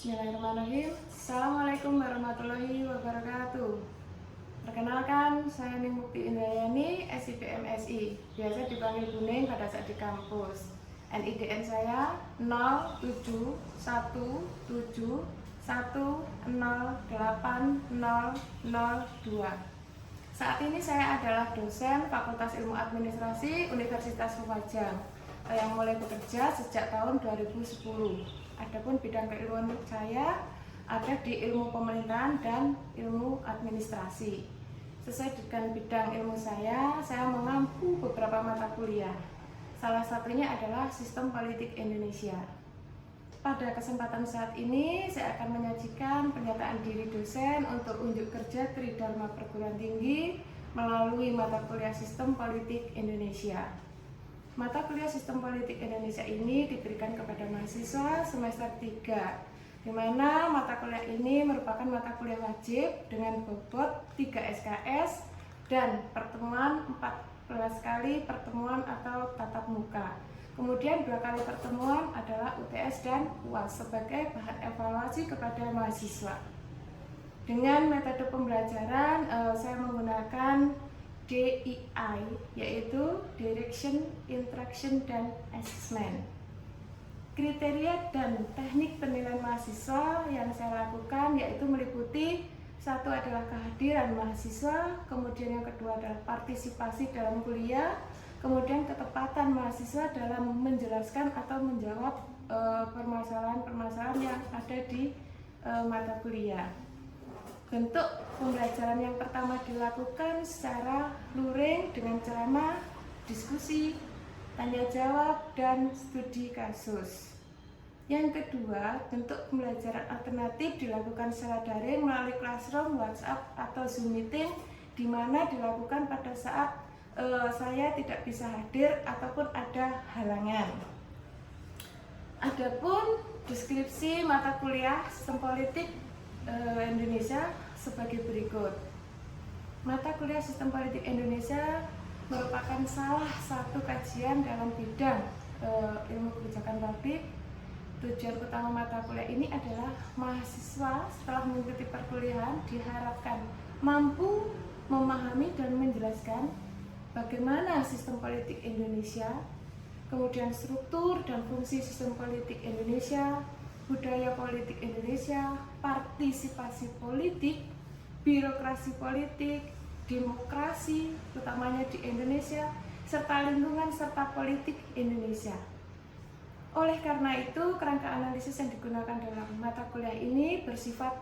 Bismillahirrahmanirrahim. Assalamualaikum warahmatullahi wabarakatuh. Perkenalkan, saya Ning Mukti Indrayani, SIP MSI. Biasa dipanggil Kuning pada saat di kampus. NIDN saya 07117108002. Saat ini saya adalah dosen Fakultas Ilmu Administrasi Universitas Lumajang yang mulai bekerja sejak tahun 2010. Adapun bidang keilmuan saya ada di ilmu pemerintahan dan ilmu administrasi. Sesuai dengan bidang ilmu saya mengampu beberapa mata kuliah. Salah satunya adalah Sistem Politik Indonesia. Pada kesempatan saat ini, saya akan menyajikan pernyataan diri dosen untuk unjuk kerja Tridharma Perguruan Tinggi melalui mata kuliah Sistem Politik Indonesia. Mata kuliah Sistem Politik Indonesia ini diberikan kepada mahasiswa semester 3, di mana mata kuliah ini merupakan mata kuliah wajib dengan bobot 3 SKS dan pertemuan 14 kali pertemuan atau tatap muka. Kemudian 2 kali pertemuan adalah UTS dan UAS sebagai bahan evaluasi kepada mahasiswa. Dengan metode pembelajaran, saya menggunakan DII, yaitu Direction, Interaction, dan Assessment. Kriteria dan teknik penilaian mahasiswa yang saya lakukan yaitu meliputi: satu adalah kehadiran mahasiswa, kemudian yang kedua adalah partisipasi dalam kuliah, kemudian ketepatan mahasiswa dalam menjelaskan atau menjawab permasalahan-permasalahan yang ada di mata kuliah. Bentuk pembelajaran yang pertama dilakukan secara luring dengan ceramah, diskusi, tanya jawab, dan studi kasus. Yang kedua, bentuk pembelajaran alternatif dilakukan secara daring melalui classroom, WhatsApp, atau Zoom meeting, di mana dilakukan pada saat saya tidak bisa hadir ataupun ada halangan. Adapun deskripsi mata kuliah Sistem Politik Indonesia sebagai berikut. Mata kuliah Sistem Politik Indonesia merupakan salah satu kajian dalam bidang ilmu kebijakan publik. Tujuan utama mata kuliah ini adalah mahasiswa setelah mengikuti perkuliahan diharapkan mampu memahami dan menjelaskan bagaimana sistem politik Indonesia, kemudian struktur dan fungsi sistem politik Indonesia, budaya politik Indonesia, partisipasi politik, birokrasi politik, demokrasi, utamanya di Indonesia, serta lingkungan serta politik Indonesia. Oleh karena itu, kerangka analisis yang digunakan dalam mata kuliah ini bersifat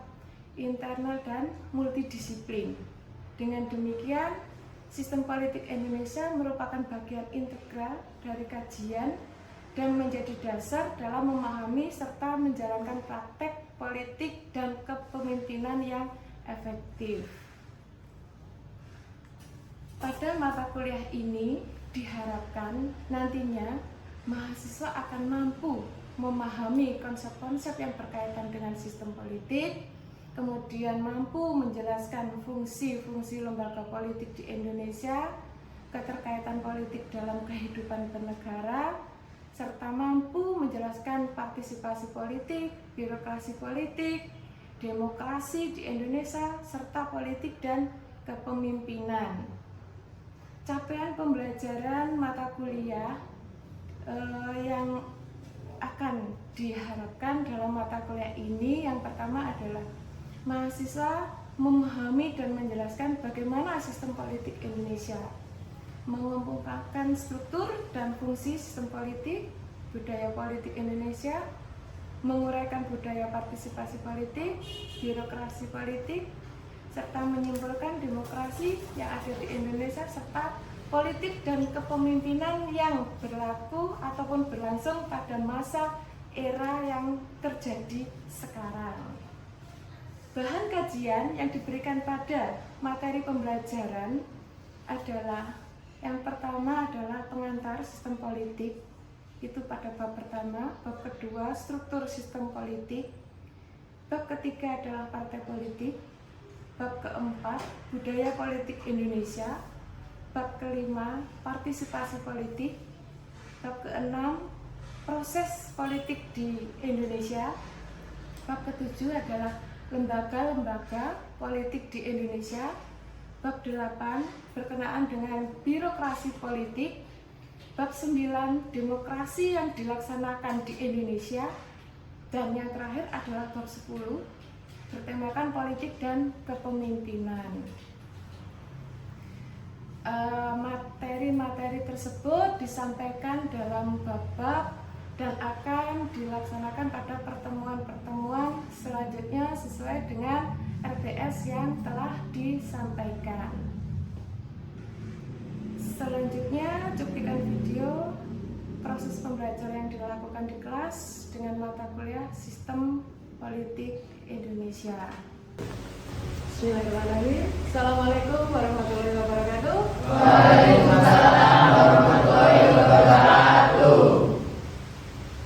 internal dan multidisiplin. Dengan demikian, sistem politik Indonesia merupakan bagian integral dari kajian dan menjadi dasar dalam memahami serta menjalankan praktek politik dan kepemimpinan yang efektif. Pada mata kuliah ini diharapkan nantinya mahasiswa akan mampu memahami konsep-konsep yang berkaitan dengan sistem politik, kemudian mampu menjelaskan fungsi-fungsi lembaga politik di Indonesia, keterkaitan politik dalam kehidupan bernegara, serta mampu menjelaskan partisipasi politik, birokrasi politik, demokrasi di Indonesia, serta politik dan kepemimpinan. Capaian pembelajaran mata kuliah yang akan diharapkan dalam mata kuliah ini, yang pertama adalah mahasiswa memahami dan menjelaskan bagaimana sistem politik Indonesia, mengemukakan struktur dan fungsi sistem politik, budaya politik Indonesia, menguraikan budaya partisipasi politik, birokrasi politik, serta menyimpulkan demokrasi yang ada di Indonesia serta politik dan kepemimpinan yang berlaku ataupun berlangsung pada masa era yang terjadi sekarang. Bahan kajian yang diberikan pada materi pembelajaran adalah: yang pertama adalah pengantar sistem politik, itu pada bab pertama. Bab kedua, struktur sistem politik. Bab ketiga adalah partai politik. Bab keempat, budaya politik Indonesia. Bab kelima, partisipasi politik. Bab keenam, proses politik di Indonesia. Bab ke-7 adalah lembaga-lembaga politik di Indonesia. Bab 8 berkenaan dengan birokrasi politik. Bab 9 demokrasi yang dilaksanakan di Indonesia. Dan yang terakhir adalah bab 10 bertemakan politik dan kepemimpinan. Materi-materi tersebut disampaikan dalam bab-bab dan akan dilaksanakan pada pertemuan-pertemuan selanjutnya sesuai dengan RPS yang telah disampaikan. Selanjutnya cuplikan video proses pembelajaran yang dilakukan di kelas dengan mata kuliah Sistem Politik Indonesia. Bismillahirrahmanirrahim. Assalamualaikum warahmatullahi wabarakatuh. Waalaikumsalam warahmatullahi wabarakatuh.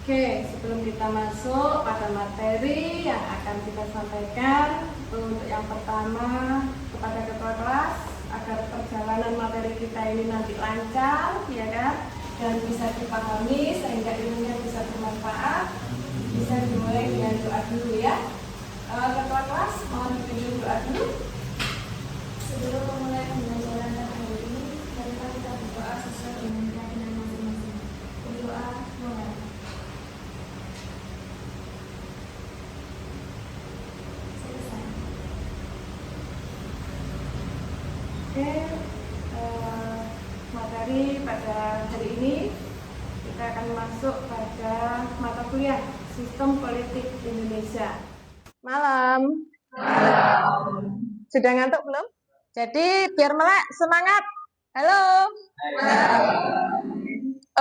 Oke, sebelum kita masuk pada materi yang akan kita sampaikan, untuk yang pertama kepada ketua kelas agar perjalanan materi kita ini nanti lancar, ya kan, dan bisa dipahami sehingga ilmunya bisa bermanfaat. Bisa dimulai dengan doa dulu ya. Ketua kelas mohon dipimpin doa dulu. Sebelum memulai pembelajaran hari ini, marilah kita berdoa sesuai dengan keyakinan masing-masing. Berdoa mulai. Selesai. Oke, materi pada hari ini kita akan masuk pada mata kuliah Sistem Politik Indonesia. Malam. Sudah ngantuk belum? Jadi biar melek semangat. Halo.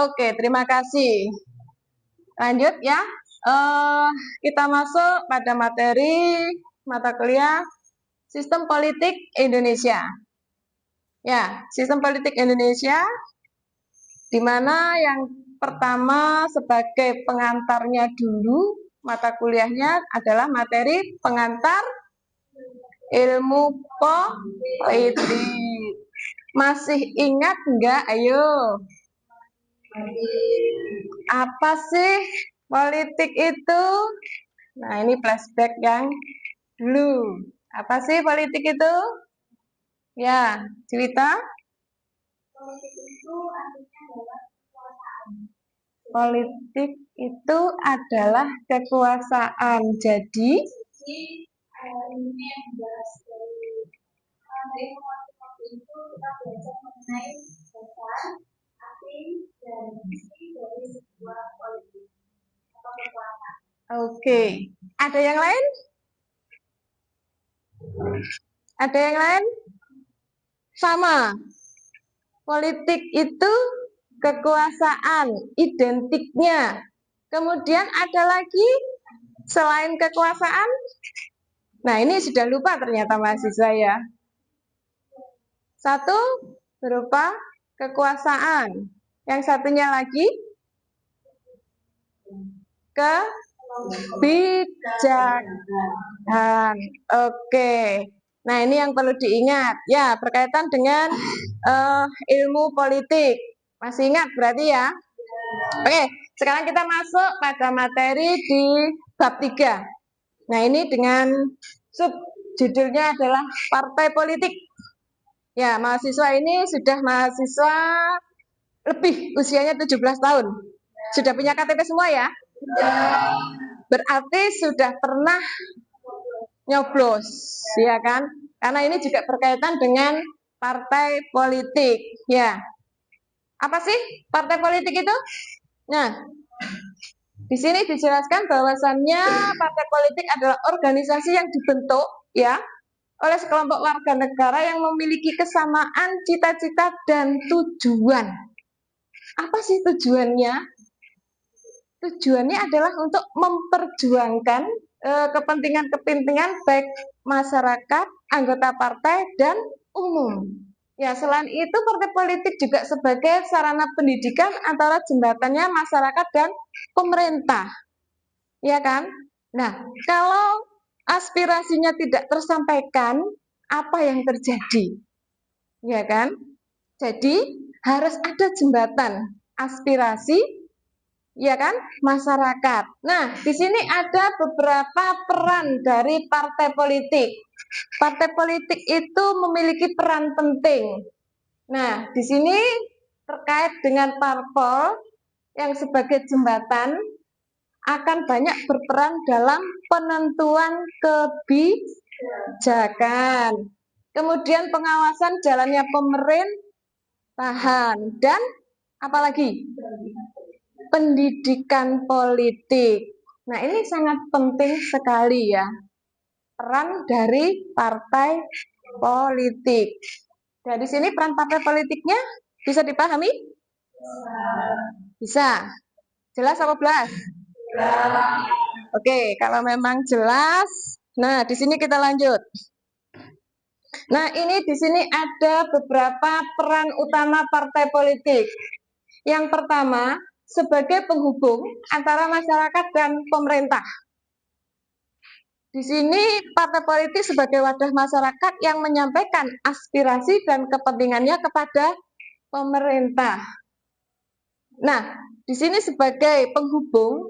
Oke, terima kasih. Lanjut ya. Kita masuk pada materi mata kuliah Sistem Politik Indonesia. Ya, Sistem Politik Indonesia, di mana yang pertama sebagai pengantarnya dulu mata kuliahnya adalah materi pengantar ilmu politik. Masih ingat enggak? Ayo. Apa sih politik itu? Nah, ini flashback yang dulu. Apa sih politik itu? Ya, cerita. Politik itu artinya adalah kekuasaan. Politik itu adalah kekuasaan. Jadi Ini yang dibahas dari politik itu kita belajar mengenai dasar, arti, dan isi dari sebuah politik atau kekuasaan. oke. Ada yang lain? Ada yang lain? Sama. Politik itu kekuasaan, identiknya. Kemudian ada lagi selain kekuasaan. Nah, ini sudah lupa ternyata mahasiswa ya. Satu berupa kekuasaan. Yang satunya lagi kebijakan. Oke. Nah, ini yang perlu diingat. Ya, berkaitan dengan ilmu politik. Masih ingat berarti ya? Oke, sekarang kita masuk pada materi di bab 3. Nah, ini dengan judulnya adalah partai politik. Ya, mahasiswa ini sudah mahasiswa lebih usianya 17 tahun. Sudah punya KTP semua ya? Berarti sudah pernah nyoblos, ya kan? Karena ini juga berkaitan dengan partai politik, ya. Apa sih partai politik itu? Nah, di sini dijelaskan bahwasannya partai politik adalah organisasi yang dibentuk, ya, oleh sekelompok warga negara yang memiliki kesamaan cita-cita dan tujuan. Apa sih tujuannya? Tujuannya adalah untuk memperjuangkan kepentingan-kepentingan baik masyarakat, anggota partai, dan umum. Ya, selain itu partai politik juga sebagai sarana pendidikan antara jembatannya masyarakat dan pemerintah. Ya kan? Nah, kalau aspirasinya tidak tersampaikan, apa yang terjadi? Ya kan? Jadi, harus ada jembatan aspirasi ya kan? Masyarakat. Nah, di sini ada beberapa peran dari partai politik. Partai politik itu memiliki peran penting. Nah, di sini terkait dengan parpol yang sebagai jembatan akan banyak berperan dalam penentuan kebijakan. Kemudian pengawasan jalannya pemerintahan dan apalagi pendidikan politik. Nah, ini sangat penting sekali ya, peran dari partai politik. Nah, di sini peran partai politiknya bisa dipahami? Bisa. Jelas apa belas? Oke, kalau memang jelas, nah di sini kita lanjut. Nah, ini di sini ada beberapa peran utama partai politik. Yang pertama, sebagai penghubung antara masyarakat dan pemerintah. Di sini partai politik sebagai wadah masyarakat yang menyampaikan aspirasi dan kepentingannya kepada pemerintah. Nah, di sini sebagai penghubung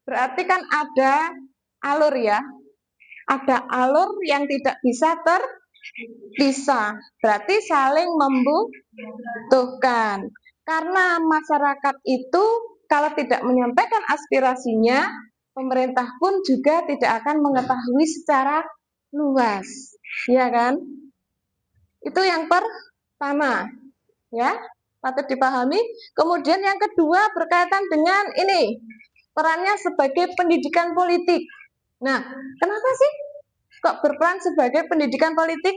berarti kan ada alur ya. Ada alur yang tidak bisa terpisah. Berarti saling membutuhkan. Karena masyarakat itu kalau tidak menyampaikan aspirasinya, pemerintah pun juga tidak akan mengetahui secara luas. Ya kan? Itu yang pertama. Ya, patut dipahami. Kemudian yang kedua berkaitan dengan ini, perannya sebagai pendidikan politik. Nah, kenapa sih kok berperan sebagai pendidikan politik?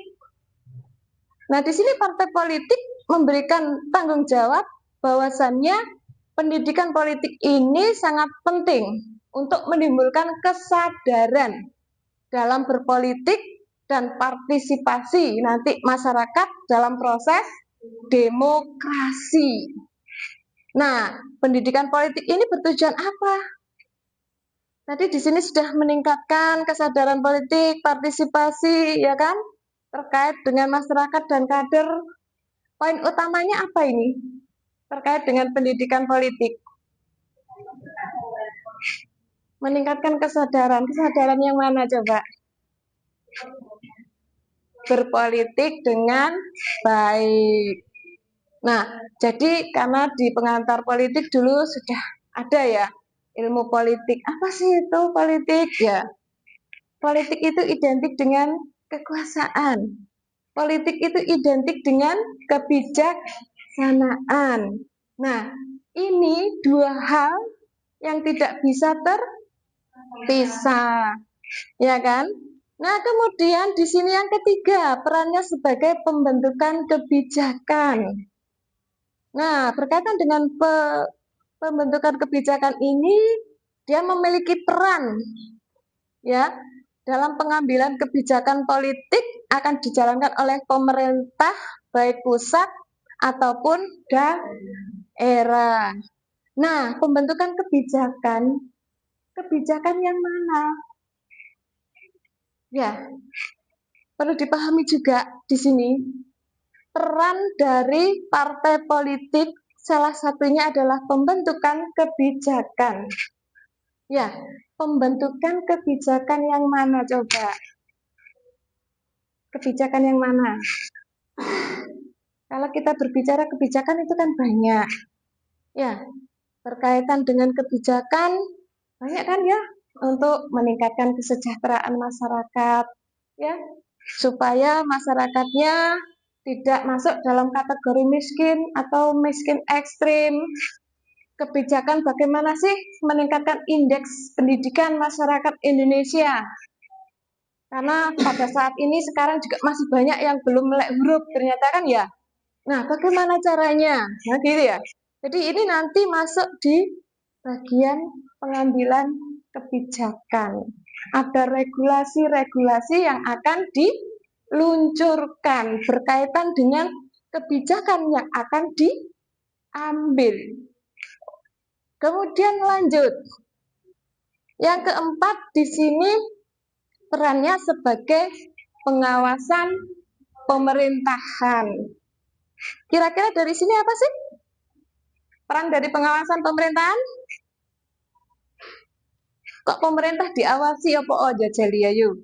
Nah, di sini partai politik memberikan tanggung jawab bahwasannya pendidikan politik ini sangat penting untuk menimbulkan kesadaran dalam berpolitik dan partisipasi nanti masyarakat dalam proses demokrasi. Nah, pendidikan politik ini bertujuan apa? Tadi di sini sudah meningkatkan kesadaran politik, partisipasi, ya kan? Terkait dengan masyarakat dan kader. Poin utamanya apa ini? Terkait dengan pendidikan politik. Meningkatkan kesadaran. Kesadaran yang mana coba? Berpolitik dengan baik. Nah, jadi karena di pengantar politik dulu sudah ada ya ilmu politik. Apa sih itu politik? Ya, politik itu identik dengan kekuasaan. Politik itu identik dengan kebijaksanaan. Nah, ini dua hal yang tidak bisa terpisah, ya kan? Nah, kemudian di sini yang ketiga, perannya sebagai pembentukan kebijakan. Nah, berkaitan dengan pembentukan kebijakan ini, dia memiliki peran ya dalam pengambilan kebijakan politik akan dijalankan oleh pemerintah baik pusat ataupun daerah. Nah, pembentukan kebijakan yang mana? Ya, perlu dipahami juga di sini peran dari partai politik salah satunya adalah pembentukan kebijakan. Ya, pembentukan kebijakan yang mana coba? Kebijakan yang mana? Kalau kita berbicara kebijakan itu kan banyak. Ya, berkaitan dengan kebijakan banyak kan ya untuk meningkatkan kesejahteraan masyarakat ya, supaya masyarakatnya tidak masuk dalam kategori miskin atau miskin ekstrim. Kebijakan bagaimana sih meningkatkan indeks pendidikan masyarakat Indonesia? Karena pada saat ini sekarang juga masih banyak yang belum melek huruf ternyata kan ya. Nah, bagaimana caranya? Nah, gitu ya. Jadi ini nanti masuk di bagian pengambilan kebijakan. Ada regulasi-regulasi yang akan diluncurkan berkaitan dengan kebijakan yang akan diambil. Kemudian lanjut. Yang keempat di sini perannya sebagai pengawasan pemerintahan. Kira-kira dari sini apa sih? Peran dari pengawasan pemerintahan? Kok pemerintah diawasi apa jajali ayo?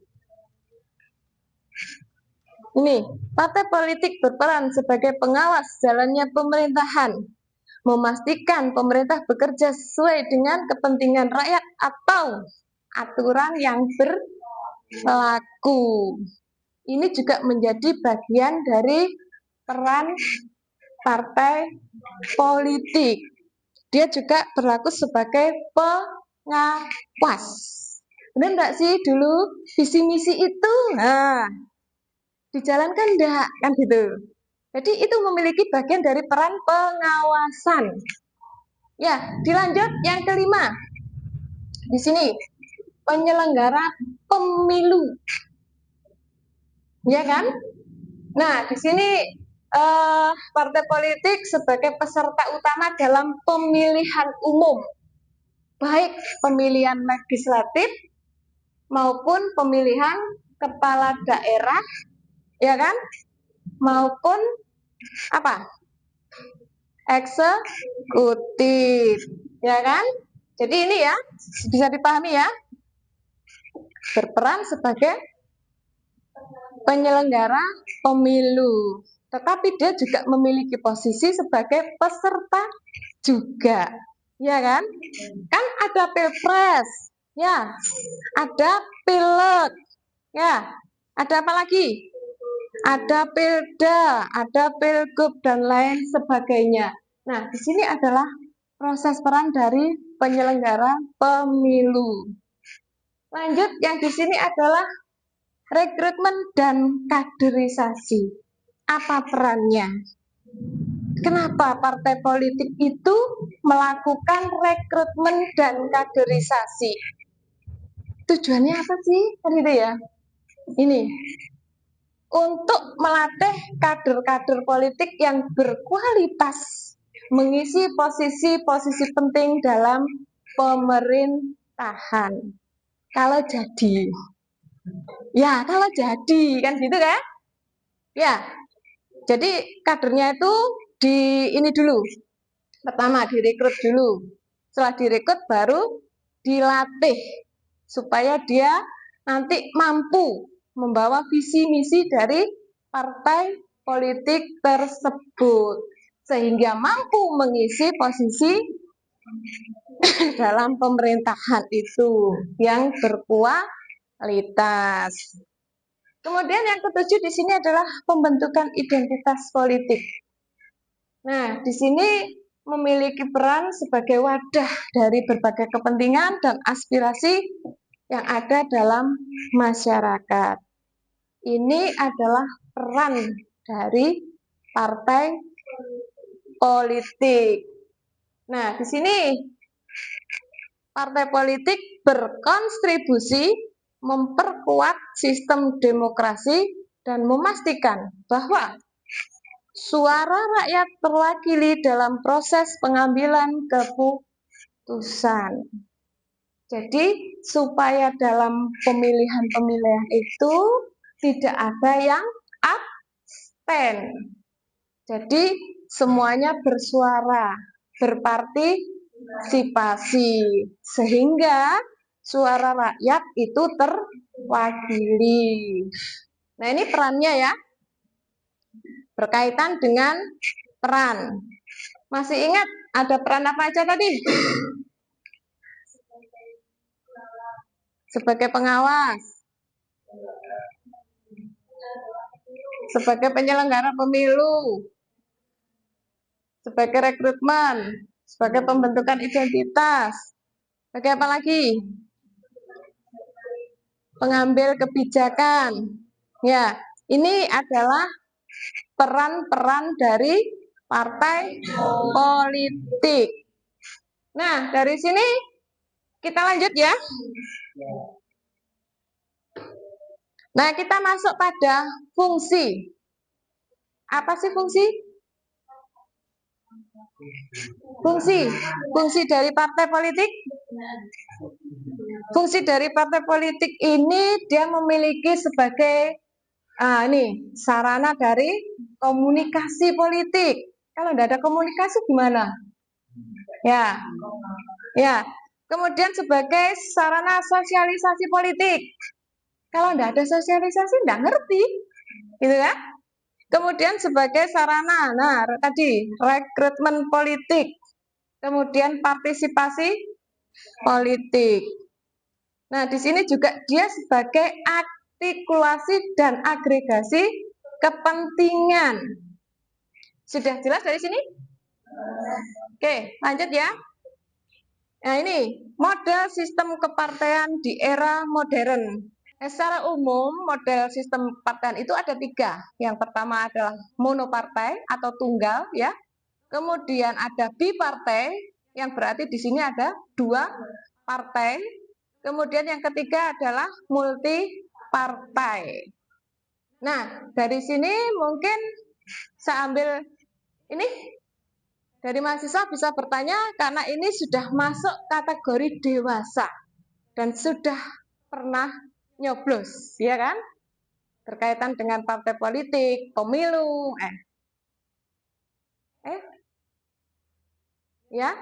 Ini, partai politik berperan sebagai pengawas jalannya pemerintahan, memastikan pemerintah bekerja sesuai dengan kepentingan rakyat atau aturan yang berlaku. Ini juga menjadi bagian dari peran partai politik. Dia juga berlaku sebagai pengawas. Benar enggak sih dulu visi misi itu? Nah, dijalankan enggak? Kan gitu. Jadi itu memiliki bagian dari peran pengawasan. Ya, dilanjut yang kelima. Di sini penyelenggara pemilu. Ya kan? Nah, di sini partai politik sebagai peserta utama dalam pemilihan umum, baik pemilihan legislatif maupun pemilihan kepala daerah, ya kan? Maupun apa? Eksekutif, ya kan? Jadi ini ya, bisa dipahami ya. Berperan sebagai penyelenggara pemilu. Tetapi dia juga memiliki posisi sebagai peserta juga. Ya kan? Kan ada pilpres, ya. Ada pileg, ya. Ada apa lagi? Ada pilda, ada pilgub dan lain sebagainya. Nah, di sini adalah proses peran dari penyelenggara pemilu. Lanjut, yang di sini adalah rekrutmen dan kaderisasi. Apa perannya? Kenapa partai politik itu melakukan rekrutmen dan kaderisasi? Tujuannya apa sih? Kan gitu ya. Ini untuk melatih kader-kader politik yang berkualitas mengisi posisi-posisi penting dalam pemerintahan. Kalau jadi, ya kalau jadi kan gitu kan? Ya, jadi kadernya itu ini dulu. Pertama direkrut dulu. Setelah direkrut baru dilatih supaya dia nanti mampu membawa visi misi dari partai politik tersebut sehingga mampu mengisi posisi dalam pemerintahan itu yang berkualitas. Kemudian yang ketujuh di sini adalah pembentukan identitas politik. Nah, di sini memiliki peran sebagai wadah dari berbagai kepentingan dan aspirasi yang ada dalam masyarakat. Ini adalah peran dari partai politik. Nah, di sini partai politik berkontribusi memperkuat sistem demokrasi dan memastikan bahwa suara rakyat terwakili dalam proses pengambilan keputusan. Jadi, supaya dalam pemilihan-pemilihan itu tidak ada yang abstain. Jadi, semuanya bersuara, berpartisipasi, sehingga suara rakyat itu terwakili. Nah, ini perannya ya. Berkaitan dengan peran. Masih ingat ada peran apa aja tadi? Sebagai pengawas, sebagai penyelenggara pemilu, sebagai rekrutmen, sebagai pembentukan identitas, sebagai apa lagi? Pengambil kebijakan. Ya, ini adalah peran-peran dari partai politik. Nah, dari sini kita lanjut ya. Nah, kita masuk pada fungsi. Apa sih fungsi? Fungsi dari partai politik. Fungsi dari partai politik ini dia memiliki sebagai sarana dari komunikasi politik. Kalau tidak ada komunikasi gimana? Ya. Kemudian sebagai sarana sosialisasi politik. Kalau enggak ada sosialisasi, enggak ngerti. Gitu kan? Kemudian sebagai sarana, nah tadi rekrutmen politik. Kemudian partisipasi politik. Nah, di sini juga dia sebagai artikulasi dan agregasi kepentingan. Sudah jelas dari sini? Oke, lanjut ya. Nah, ini model sistem kepartean di era modern. Secara umum, model sistem kepartean itu ada 3. Yang pertama adalah monopartai atau tunggal, ya. Kemudian ada bipartai, yang berarti di sini ada 2 partai. Kemudian yang ketiga adalah multipartai. Nah, dari sini mungkin saya ambil ini dari mahasiswa bisa bertanya karena ini sudah masuk kategori dewasa dan sudah pernah nyoblos, ya kan? Berkaitan dengan partai politik, pemilu, ya,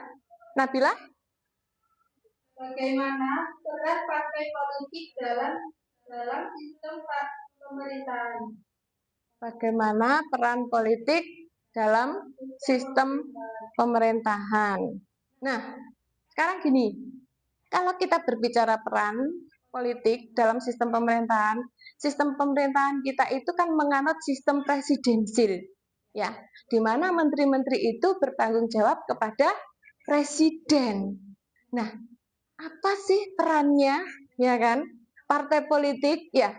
Nabila? Bagaimana peran partai politik dalam sistem pemerintahan? Bagaimana peran politik dalam sistem pemerintahan? Nah, sekarang gini, kalau kita berbicara peran politik dalam sistem pemerintahan kita itu kan menganut sistem presidensil, ya, di mana menteri-menteri itu bertanggung jawab kepada presiden. Nah, apa sih perannya, ya kan? Partai politik, ya.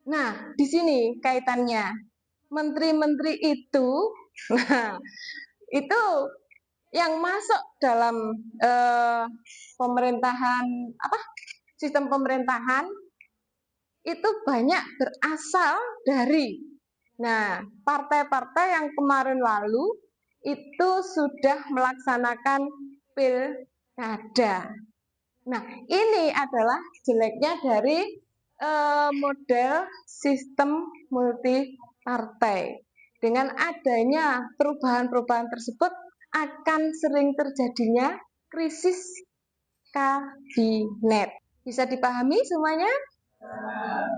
Nah, di sini kaitannya. Menteri-menteri itu, nah, itu yang masuk dalam pemerintahan, sistem pemerintahan, itu banyak berasal dari, nah, partai-partai yang kemarin lalu itu sudah melaksanakan pilkada. Nah, ini adalah jeleknya dari model sistem multipartai. Dengan adanya perubahan-perubahan tersebut akan sering terjadinya krisis kabinet. Bisa dipahami semuanya?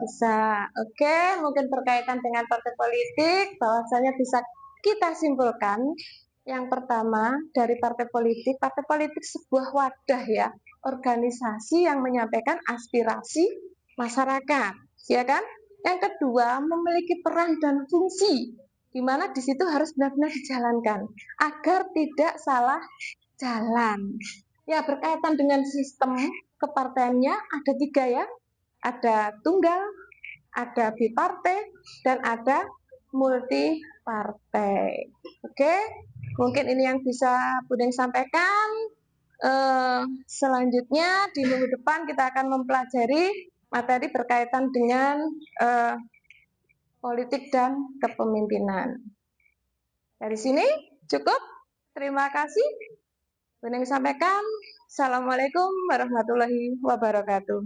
Bisa. Oke, mungkin berkaitan dengan partai politik, bahwasanya bisa kita simpulkan. Yang pertama, dari partai politik sebuah wadah, ya, organisasi yang menyampaikan aspirasi masyarakat, ya kan? Yang kedua, memiliki peran dan fungsi, di mana di situ harus benar-benar dijalankan agar tidak salah jalan. Ya, berkaitan dengan sistem kepartaiannya ada 3, ya. Ada tunggal, ada bipartai, dan ada multipartai. Oke, mungkin ini yang bisa Buding sampaikan. Selanjutnya di minggu depan kita akan mempelajari materi berkaitan dengan politik dan kepemimpinan. Dari sini cukup. Terima kasih. Buding sampaikan. Assalamualaikum warahmatullahi wabarakatuh.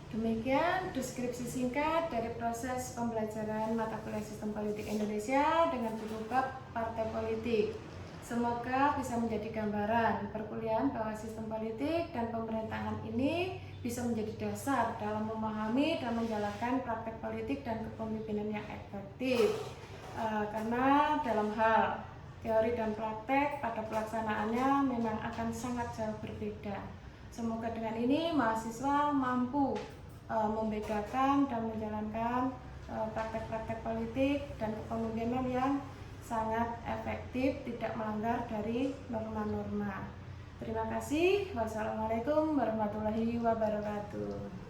Demikian deskripsi singkat dari proses pembelajaran mata kuliah Sistem Politik Indonesia dengan buku bab Partai Politik. Semoga bisa menjadi gambaran perkuliahan bahwa sistem politik dan pemerintahan ini bisa menjadi dasar dalam memahami dan menjalankan praktek politik dan kepemimpinan yang efektif. Karena dalam hal teori dan praktek pada pelaksanaannya memang akan sangat jauh berbeda. Semoga dengan ini mahasiswa mampu membedakan dan menjalankan praktek-praktek politik dan kepemimpinan yang sangat efektif, tidak melanggar dari norma-norma. Terima kasih. Wassalamualaikum warahmatullahi wabarakatuh.